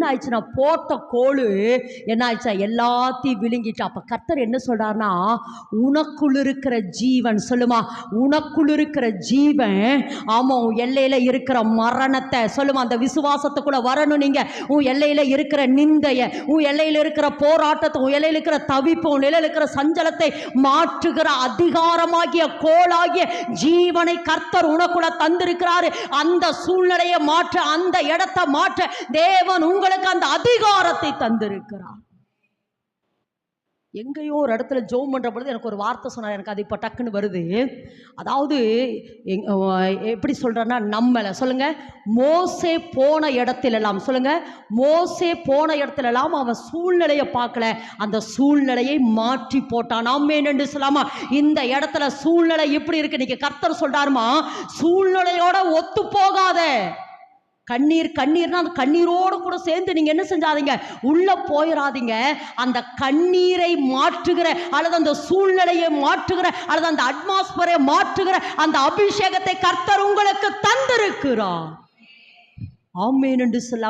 என்ன ஆயிடுச்சுன்னா போட்ட கோளு என்ன ஆயிடுச்சா எல்லாத்தையும் விழுங்கிட்டு. அப்ப கர்த்தர் என்ன சொல்றாருன்னா, உனக்குள் இருக்கிற ஜீவன், சொல்லுமா, உனக்குள் இருக்கிற ஜீவன், ஆமா, உன் எல்லையில இருக்கிற மரணத்தை, சொல்லுமா, அந்த விசுவாசத்துக்குள்ள வரணும் நீங்க. உன் எல்லையில இருக்கிற நிந்தைய, உன் எல்லையில இருக்கிற போராட்டத்தை, உன் எல்லையில இருக்கிற தவிப்பு, உன் எல்லையில இருக்கிற சஞ்சலத்தை மாற்றுகிற அதிகாரமாகிய கோளாகிய ஜீவனை கர்த்தர் உனக்குள்ள தந்திருக்கிறாரு. அந்த சூழ்நிலையை மாற்ற, அந்த இடத்தை மாற்ற தேவன் உங்களுக்கு அந்த அதிகாரத்தை தந்திருக்கிறார். எங்கேயோ ஒரு இடத்துல ஜோம் பண்ணுற பொழுது எனக்கு ஒரு வார்த்தை சொன்னார், எனக்கு அது இப்போ டக்குன்னு வருது. அதாவது எப்படி சொல்கிறேன்னா, நம்மளை சொல்லுங்க, மோசே போன இடத்துலலாம், சொல்லுங்க, மோசே போன இடத்துலலாம் அவன் சூழ்நிலையை பார்க்கல, அந்த சூழ்நிலையை மாற்றி போட்டான். ஆமென் என்று சொல்லாமா. இந்த இடத்துல சூழ்நிலை இப்படி இருக்கு, இன்னைக்கு கர்த்தர் சொல்றாருமா, சூழ்நிலையோட ஒத்து போகாத. கண்ணீர்னா அந்த கண்ணீரோடு கூட சேர்ந்து நீங்க என்ன செஞ்சாதீங்க, உள்ள போயிடாதீங்க. அந்த கண்ணீரை மாற்றுகிற, அல்லது அந்த சூழ்நிலையை மாற்றுகிற, அல்லது அந்த அட்மாஸ்பியரை மாற்றுகிற அந்த அபிஷேகத்தை கர்த்தர் உங்களுக்கு தந்திருக்கிறார். ஆமென் என்று சொல்ல